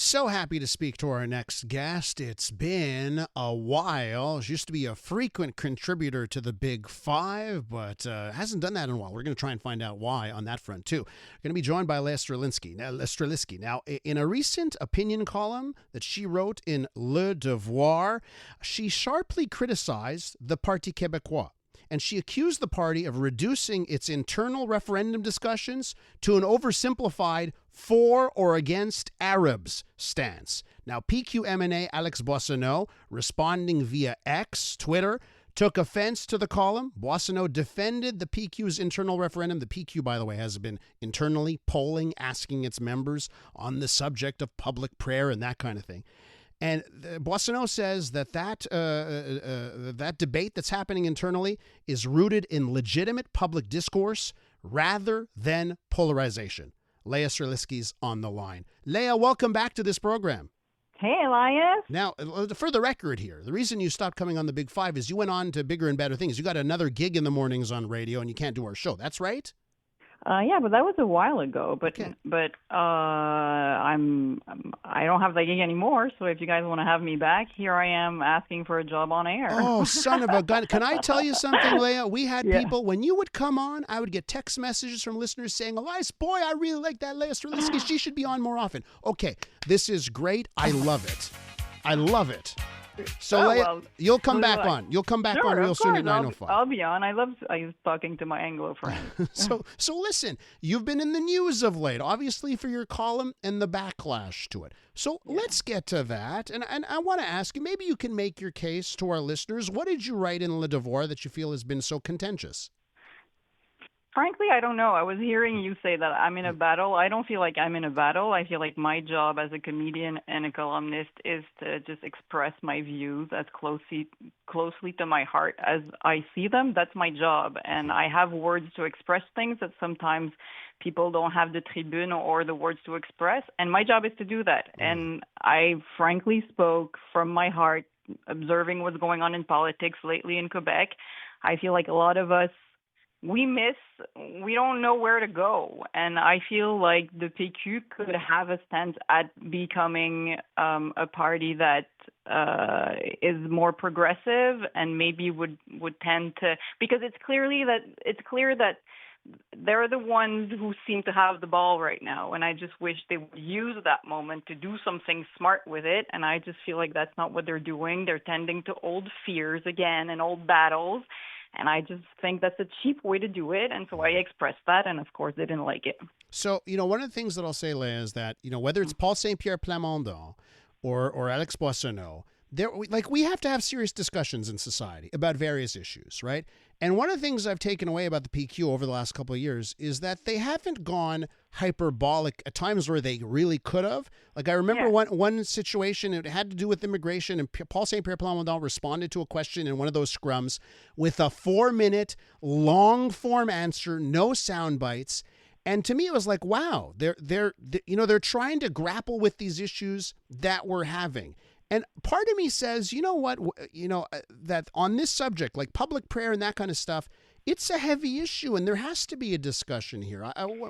So happy to speak to our next guest. It's been a while. She used to be a frequent contributor to the Big Five, but hasn't done that in a while. We're going to try and find out why on that front, too. We're going to be joined by Lea Streliski. Now, in a recent opinion column that she wrote in Le Devoir, she sharply criticized the Parti Québécois. And she accused the party of reducing its internal referendum discussions to an oversimplified for or against Arabs stance. Now, PQMNA Alex Boissonnault, responding via X, Twitter, took offense to the column. Boissonnault defended the PQ's internal referendum. The PQ, by the way, has been internally polling, asking its members on the subject of public prayer and that kind of thing. And Boissonnault says that that debate that's happening internally is rooted in legitimate public discourse rather than polarization. Lea Streliski's on the line. Lea, welcome back to this program. Hey, Elias. Now, for the record here, the reason you stopped coming on the Big Five is you went on to bigger and better things. You got another gig in the mornings on radio and you can't do our show. That's right? Yeah, but that was a while ago. But Okay. I don't have that gig anymore. So if you guys want to have me back, here I am asking for a job on air. Oh, son of a gun. Can I tell you something, Lea? We had Yeah. people, when you would come on, I would get text messages from listeners saying, Elias, boy, I really like that Lea Streliski. She should be on more often. Okay, this is great. I love it. I love it. So, Lea, you'll come back on. You'll come back on real soon at 9:05. I'll be on. I love talking to my Anglo friends. So listen, you've been in the news of late, obviously for your column and the backlash to it. So let's get to that. And I want to ask you, maybe you can make your case to our listeners. What did you write in Le Devoir that you feel has been so contentious? Frankly, I don't know. I was hearing you say that I'm in a battle. I don't feel like I'm in a battle. I feel like my job as a comedian and a columnist is to just express my views as closely to my heart as I see them. That's my job. And I have words to express things that sometimes people don't have the tribune or the words to express. And my job is to do that. And I frankly spoke from my heart, observing what's going on in politics lately in Quebec. I feel like a lot of us, we don't know where to go. And I feel like the PQ could have a stance at becoming a party that is more progressive and maybe would tend to, because it's clear that they're the ones who seem to have the ball right now. And I just wish they would use that moment to do something smart with it. And I just feel like that's not what they're doing. They're tending to old fears again and old battles. And I just think that's a cheap way to do it. And so I expressed that. And of course, they didn't like it. So, one of the things that I'll say, Lea, is that, whether it's Paul St. Pierre Plamondon or Alex Boissonnault, we have to have serious discussions in society about various issues, right? And one of the things I've taken away about the PQ over the last couple of years is that they haven't gone hyperbolic at times where they really could have. Like I remember one situation, it had to do with immigration, and Paul St. Pierre Plamondon responded to a question in one of those scrums with a 4-minute long form answer, no sound bites. And to me, it was like, wow, they're trying to grapple with these issues that we're having. And part of me says, that on this subject, like public prayer and that kind of stuff, it's a heavy issue, and there has to be a discussion here.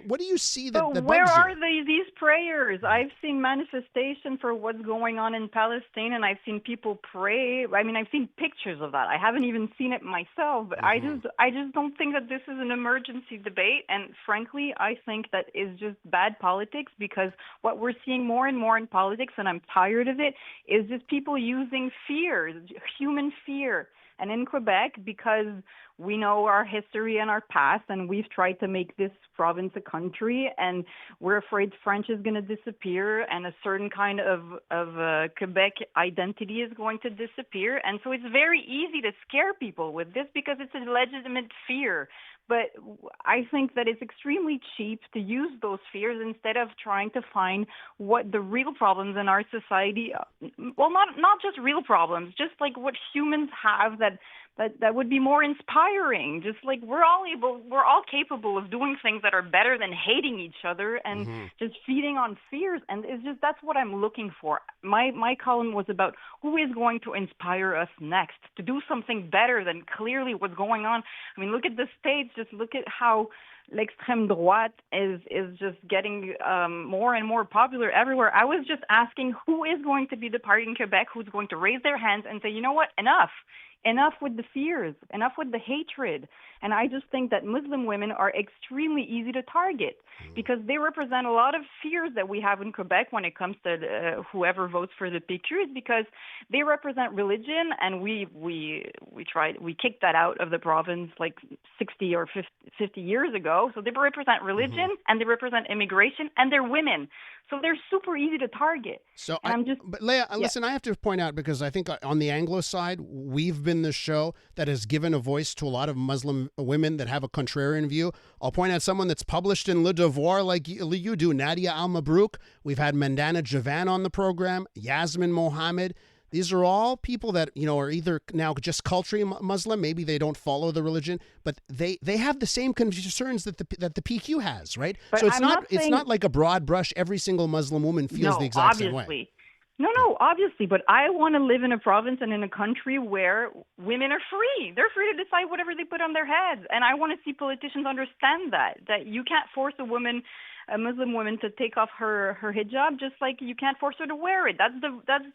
What do you see that bugs you? Where are these prayers? I've seen manifestation for what's going on in Palestine, and I've seen people pray. I mean, I've seen pictures of that. I haven't even seen it myself, but I just don't think that this is an emergency debate. And frankly, I think that is just bad politics, because what we're seeing more and more in politics, and I'm tired of it, is just people using fear, human fear. And in Quebec, because we know our history and our past, and we've tried to make this province a country, and we're afraid French is going to disappear, and a certain kind of Quebec identity is going to disappear. And so it's very easy to scare people with this because it's a legitimate fear. But I think that it's extremely cheap to use those fears instead of trying to find what the real problems in our society, well, not just real problems, just like what humans have that would be more inspiring. Just like we're all capable of doing things that are better than hating each other and just feeding on fears. And it's just, that's what I'm looking for. My column was about who is going to inspire us next to do something better than clearly what's going on. I mean, look at the States. Just look at how l'extrême droite is just getting more and more popular everywhere. I was just asking who is going to be the party in Quebec who's going to raise their hands and say, you know what, enough with the fears, enough with the hatred. And I just think that Muslim women are extremely easy to target because they represent a lot of fears that we have in Quebec when it comes to whoever votes for the PQ, because they represent religion, and we kicked that out of the province like 60 or 50 years ago. So they represent religion and they represent immigration, and they're women. So they're super easy to target. So but Lea, listen, I have to point out, because I think on the Anglo side, we've been the show that has given a voice to a lot of Muslim women that have a contrarian view. I'll point out someone that's published in Le Devoir like you do, Nadia Al-Mabrouk. We've had Mandana Javan on the program, Yasmin Mohammed. These are all people that, are either now just culturally Muslim, maybe they don't follow the religion, but they have the same concerns that the PQ has, right? But so it's not like a broad brush. Every single Muslim woman feels the exact same way. No, obviously. But I want to live in a province and in a country where women are free. They're free to decide whatever they put on their heads. And I want to see politicians understand that you can't force a Muslim woman to take off her hijab, just like you can't force her to wear it. That's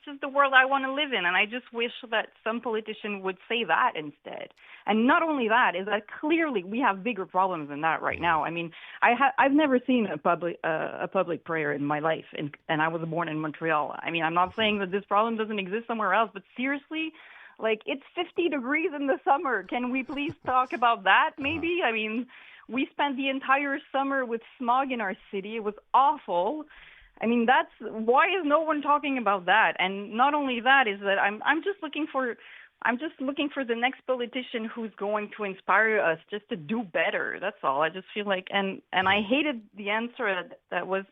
just the world I want to live in. And I just wish that some politician would say that instead. And not only that, is that clearly we have bigger problems than that right now. I mean, I've never seen a public prayer in my life, and I was born in Montreal. I mean, I'm not saying that this problem doesn't exist somewhere else, but seriously, like, it's 50 degrees in the summer. Can we please talk about that maybe? I mean, we spent the entire summer with smog in our city. It was awful. I mean, why is no one talking about that? And not only that, is that I'm just looking for the next politician who's going to inspire us just to do better. That's all. I just feel like, and I hated the answer that was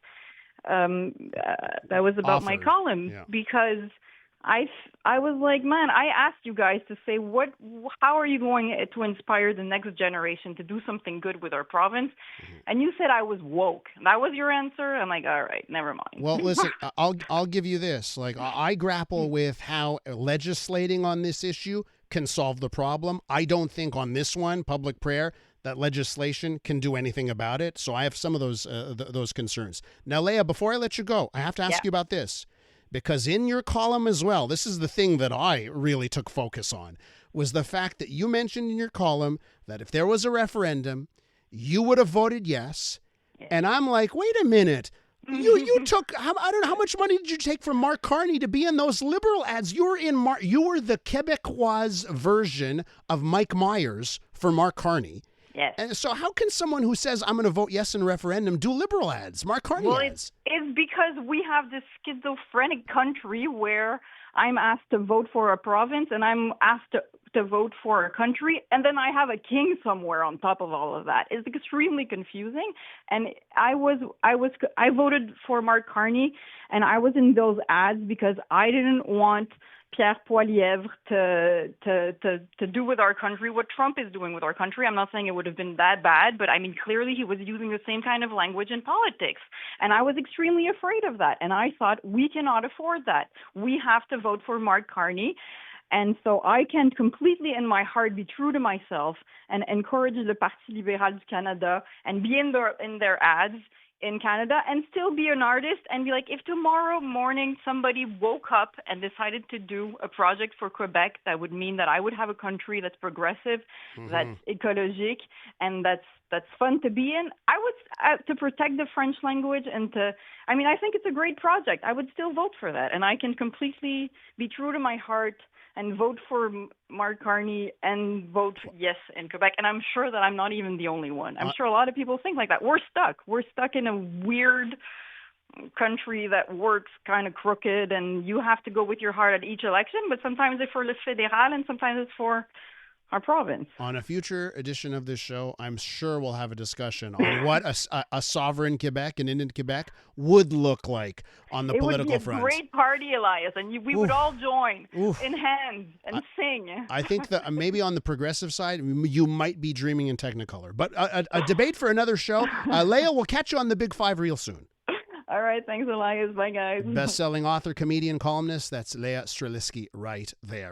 about offered. my column, because I was like, man, I asked you guys to say how are you going to inspire the next generation to do something good with our province? And you said I was woke. That was your answer. I'm like, all right, never mind. Well, listen, I'll give you this. Like, I grapple with how legislating on this issue can solve the problem. I don't think on this one, public prayer, that legislation can do anything about it. So I have some of those concerns. Now, Lea, before I let you go, I have to ask you about this. Because in your column as well, this is the thing that I really took focus on, was the fact that you mentioned in your column that if there was a referendum, you would have voted yes. And I'm like, wait a minute. You took, I don't know, how much money did you take from Mark Carney to be in those Liberal ads? You were the Québécois version of Mike Myers for Mark Carney. Yes. And so how can someone who says, I'm going to vote yes in a referendum, do Liberal ads, Mark Carney ads? It's because we have this schizophrenic country where I'm asked to vote for a province and I'm asked to vote for a country, and then I have a king somewhere on top of all of that. It's extremely confusing. And I voted for Mark Carney, and I was in those ads because I didn't want Pierre Poilievre to do with our country what Trump is doing with our country. I'm not saying it would have been that bad, but I mean, clearly he was using the same kind of language in politics. And I was extremely afraid of that. And I thought, we cannot afford that. We have to vote for Mark Carney. And so I can completely in my heart be true to myself and encourage the Parti Libéral du Canada and be in their ads in Canada and still be an artist and be like, if tomorrow morning somebody woke up and decided to do a project for Quebec, that would mean that I would have a country that's progressive, that's ecologique, and that's fun to be in. I would, to protect the French language and I think it's a great project. I would still vote for that. And I can completely be true to my heart and vote for Mark Carney and vote yes in Quebec. And I'm sure that I'm not even the only one. I'm sure a lot of people think like that. We're stuck in a weird country that works kind of crooked, and you have to go with your heart at each election. But sometimes it's for Le Fédéral and sometimes it's for our province. On a future edition of this show, I'm sure we'll have a discussion on what a sovereign Quebec, an Indian Quebec, would look like on the political front. It would be a great party, Elias, and we would all join in hands and sing. I think that maybe on the progressive side, you might be dreaming in Technicolor. But a debate for another show. Lea, we'll catch you on the Big Five real soon. All right. Thanks, Elias. Bye, guys. Best-selling author, comedian, columnist. That's Lea Streliski right there.